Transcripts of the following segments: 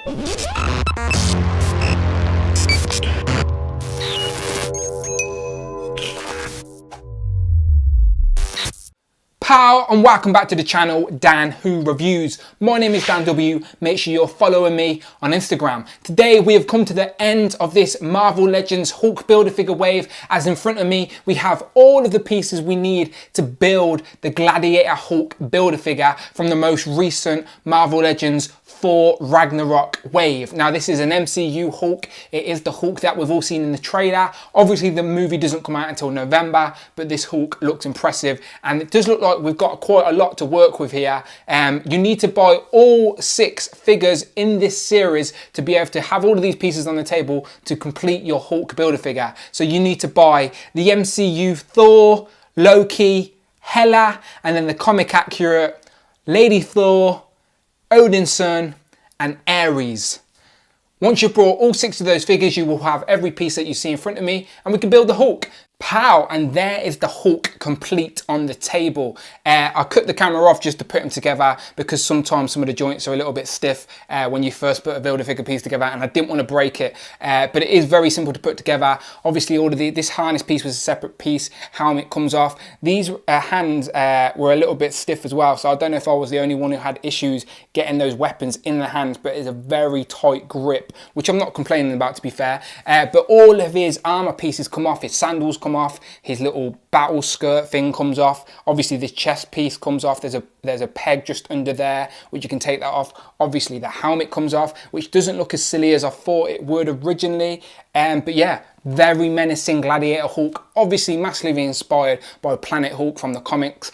Pow, and welcome back to the channel, Dan Who Reviews. My name is Dan W. Make sure you're following me on Instagram. Today we have come to the end of this Marvel Legends Hulk Build-A-Figure wave, as in front of me we have all of the pieces we need to build the Gladiator Hulk Build-A-Figure from the most recent Marvel Legends Thor Ragnarok wave. Now this is an MCU Hulk. It is the Hulk that we've all seen in the trailer. Obviously the movie doesn't come out until November, but this Hulk looks impressive and it does look like we've got quite a lot to work with here. You need to buy all 6 figures in this series to be able to have all of these pieces on the table to complete your Hulk Build-A-Figure. So you need to buy the MCU Thor, Loki, Hela, and then the comic accurate Lady Thor, Odin's son, and Ares. Once you've brought all 6 of those figures, you will have every piece that you see in front of me and we can build the Hulk. Pow, and there is the Hulk complete on the table. I cut the camera off just to put them together because sometimes some of the joints are a little bit stiff when you first put a Build-A-Figure piece together, and I didn't want to break it, but it is very simple to put together. Obviously all of this harness piece was a separate piece, helmet comes off. These hands were a little bit stiff as well, so I don't know if I was the only one who had issues getting those weapons in the hands, but it's a very tight grip, which I'm not complaining about, to be fair. But all of his armor pieces come off, his sandals come off, his little battle skirt thing comes off. Obviously this chest piece comes off. There's a peg just under there which you can take that off. Obviously the helmet comes off, which doesn't look as silly as I thought it would originally. But yeah, very menacing Gladiator Hulk, obviously massively inspired by Planet Hulk from the comics.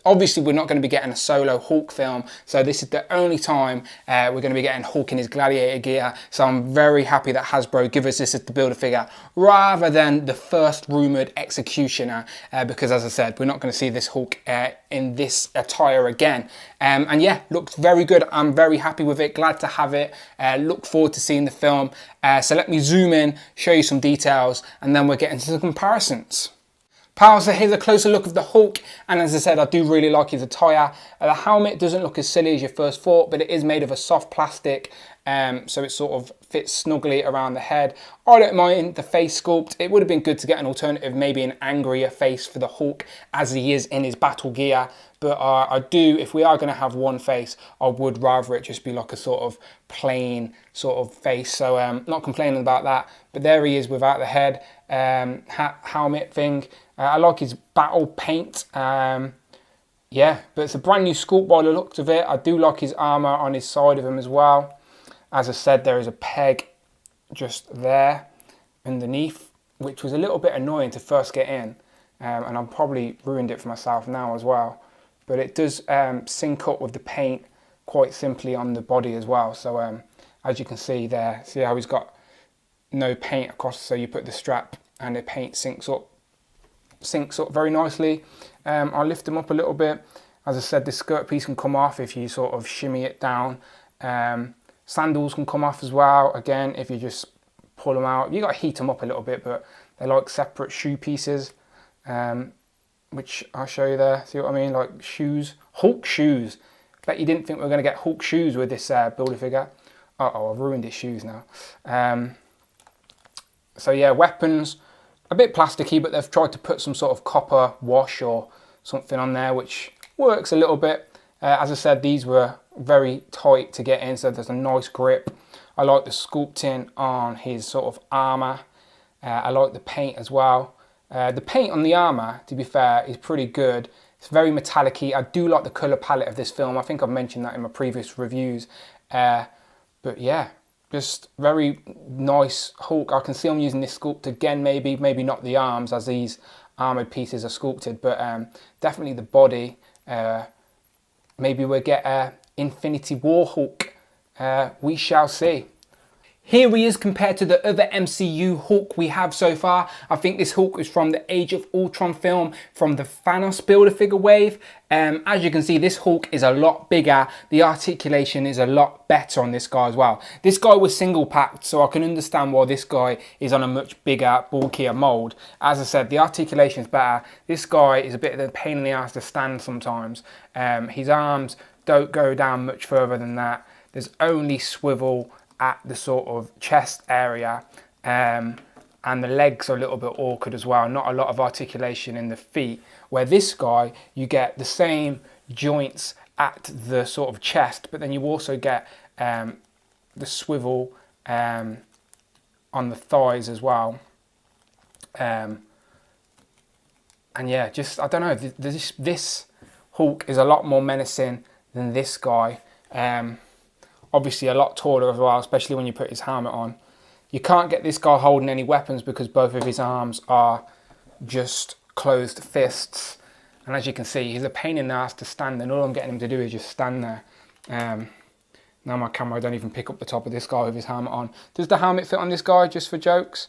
Obviously we're not going to be getting a solo Hulk film, so this is the only time we're going to be getting Hulk in his Gladiator gear, so I'm very happy that Hasbro give us this as the Build-A-Figure rather than the first rumoured Executioner, because as I said, we're not going to see this Hulk in this attire again. And yeah, looks very good. I'm very happy with it, glad to have it, look forward to seeing the film. So let me zoom in, show you some details, and then we'll get into some comparisons. Pal, so here's a closer look of the Hulk, and as I said, I do really like his attire. The helmet doesn't look as silly as you first thought, but it is made of a soft plastic, so it sort of fits snugly around the head. I don't mind the face sculpt. It would have been good to get an alternative, maybe an angrier face for the Hulk as he is in his battle gear, but I do, if we are going to have one face, I would rather it just be like a sort of plain sort of face, so not complaining about that. But there he is without the head, helmet thing. I like his battle paint, yeah, but it's a brand new sculpt by the looks of it. I do like his armour on his side of him as well. As I said, there is a peg just there underneath, which was a little bit annoying to first get in, and I've probably ruined it for myself now as well. But it does sync up with the paint quite simply on the body as well. So as you can see there, see how he's got no paint across, so you put the strap and the paint syncs up very nicely. I'll lift them up a little bit. As I said, this skirt piece can come off if you sort of shimmy it down. Sandals can come off as well, again, if you just pull them out. You got to heat them up a little bit, but they're like separate shoe pieces, which I'll show you there. See what I mean? Like shoes, Hulk shoes. Bet you didn't think we were going to get Hulk shoes with this Build-A-Figure. Uh-oh, I've ruined his shoes now. So yeah, weapons, a bit plasticky, but they've tried to put some sort of copper wash or something on there, which works a little bit. As I said, these were very tight to get in, so there's a nice grip. I like the sculpting on his sort of armour. I like the paint as well. The paint on the armour, to be fair, is pretty good. It's very metallic-y. I do like the colour palette of this film. I think I've mentioned that in my previous reviews. But yeah, just very nice Hulk. I can see I'm using this sculpt again, maybe not the arms as these armoured pieces are sculpted, but definitely the body. Maybe we'll get Infinity War Hulk. We shall see. Here he is compared to the other MCU Hulk we have so far. I think this Hulk is from the Age of Ultron film, from the Thanos Build-A-Figure wave. As you can see, this Hulk is a lot bigger. The articulation is a lot better on this guy as well. This guy was single packed, so I can understand why this guy is on a much bigger, bulkier mold. As I said, the articulation is better. This guy is a bit of a pain in the ass to stand sometimes. His arms don't go down much further than that. there's only swivel at the sort of chest area, and the legs are a little bit awkward as well. Not a lot of articulation in the feet, where this guy, you get the same joints at the sort of chest, but then you also get the swivel on the thighs as well. And yeah, just, I don't know, this Hulk is a lot more menacing than this guy. Obviously a lot taller as well, especially when you put his helmet on. You can't get this guy holding any weapons because both of his arms are just closed fists. And as you can see, he's a pain in the ass to stand, and all I'm getting him to do is just stand there. Now my camera don't even pick up the top of this guy with his helmet on. Does the helmet fit on this guy just for jokes?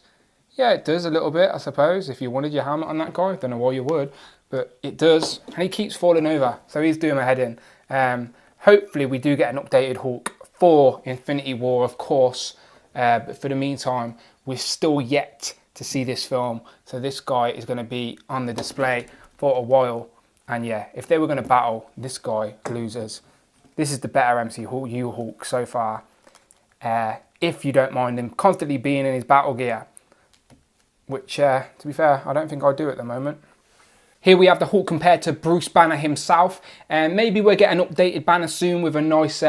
Yeah, it does a little bit, I suppose. If you wanted your helmet on that guy, I don't know why you would, but it does. And he keeps falling over, so he's doing my head in. Hopefully we do get an updated Hulk for Infinity War, of course. But for the meantime, we're still yet to see this film. So this guy is going to be on the display for a while. And yeah, if they were going to battle, this guy loses. This is the better MCU Hulk so far. If you don't mind him constantly being in his battle gear. Which, to be fair, I don't think I do at the moment. Here we have the Hulk compared to Bruce Banner himself. And maybe we'll get an updated Banner soon with a nice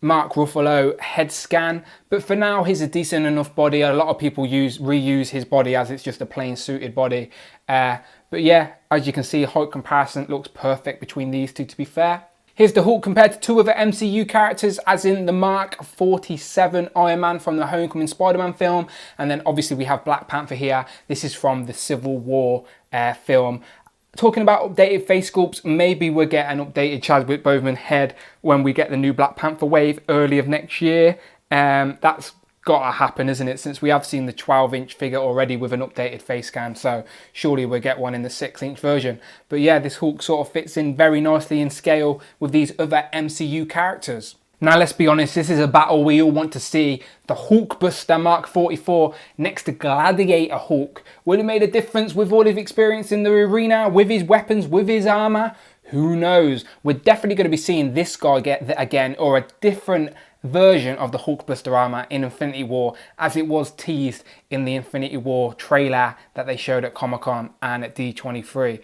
Mark Ruffalo head scan, but for now he's a decent enough body. A lot of people reuse his body as it's just a plain suited body. But yeah, as you can see, height comparison looks perfect between these two, to be fair. Here's the Hulk compared to two other MCU characters, as in the Mark 47 Iron Man from the Homecoming Spider-Man film, and then obviously we have Black Panther here. This is from the Civil War film. Talking about updated face sculpts, maybe we'll get an updated Chadwick Boseman head when we get the new Black Panther wave early of next year. That's got to happen, isn't it? Since we have seen the 12-inch figure already with an updated face scan, so surely we'll get one in the 6-inch version. But yeah, this Hulk sort of fits in very nicely in scale with these other MCU characters. Now, let's be honest, this is a battle we all want to see. The Hulkbuster Mark 44 next to Gladiator Hulk. Will it make a difference with all his experience in the arena, with his weapons, with his armor? Who knows? We're definitely going to be seeing this guy get that again, or a different version of the Hulkbuster armor in Infinity War, as it was teased in the Infinity War trailer that they showed at Comic-Con and at D23.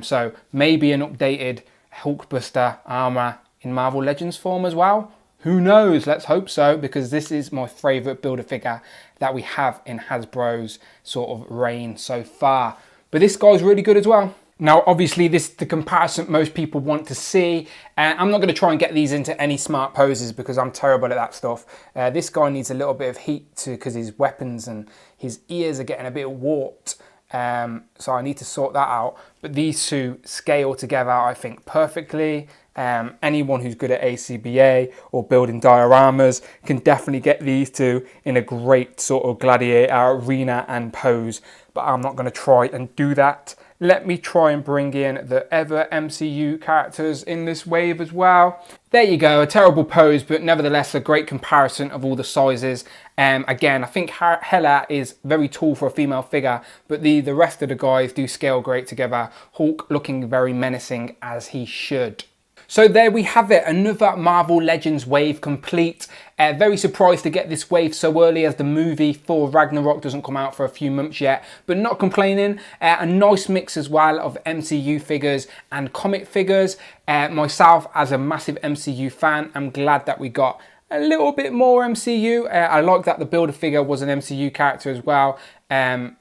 So maybe an updated Hulkbuster armor in Marvel Legends form as well. Who knows? Let's hope so, because this is my favourite Build-A-Figure that we have in Hasbro's sort of reign so far. But this guy's really good as well. Now, obviously, this is the comparison most people want to see. I'm not going to try and get these into any smart poses because I'm terrible at that stuff. This guy needs a little bit of heat because his weapons and his ears are getting a bit warped. So I need to sort that out. But these two scale together, I think, perfectly. Anyone who's good at ACBA or building dioramas can definitely get these two in a great sort of gladiator arena and pose. But I'm not going to try and do that. Let me try and bring in the other MCU characters in this wave as well. There you go, a terrible pose, but nevertheless a great comparison of all the sizes. Again, I think Hela is very tall for a female figure, but the rest of the guys do scale great together. Hulk looking very menacing, as he should. So there we have it, another Marvel Legends wave complete. Very surprised to get this wave so early, as the movie Thor Ragnarok doesn't come out for a few months yet, but not complaining. A nice mix as well of MCU figures and comic figures. Myself, as a massive MCU fan, I'm glad that we got a little bit more MCU. I like that the Build-A-Figure was an MCU character as well. And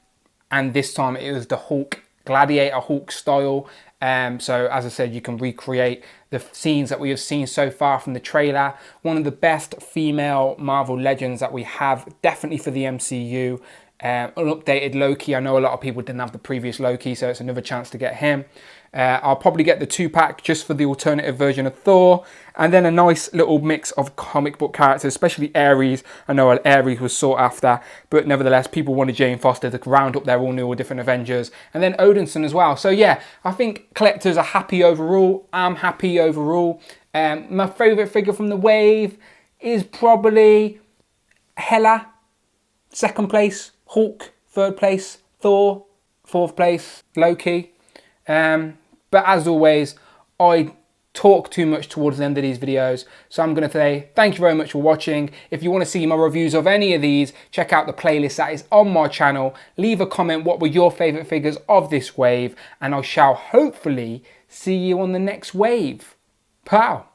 this time it was the Hulk, Gladiator Hulk style. So as I said, you can recreate the scenes that we have seen so far from the trailer. One of the best female Marvel Legends that we have, definitely for the MCU. An updated Loki. I know a lot of people didn't have the previous Loki, so it's another chance to get him. I'll probably get the 2-pack just for the alternative version of Thor. And then a nice little mix of comic book characters, especially Ares. I know Ares was sought after, but nevertheless, people wanted Jane Foster to round up their all new, all different Avengers. And then Odinson as well. So yeah, I think collectors are happy overall. I'm happy overall. My favourite figure from the wave is probably Hela. 2nd place, Hulk. 3rd place, Thor. 4th place, Loki. But as always, I talk too much towards the end of these videos. So I'm going to say thank you very much for watching. If you want to see my reviews of any of these, check out the playlist that is on my channel. Leave a comment what were your favourite figures of this wave, and I shall hopefully see you on the next wave. Pow!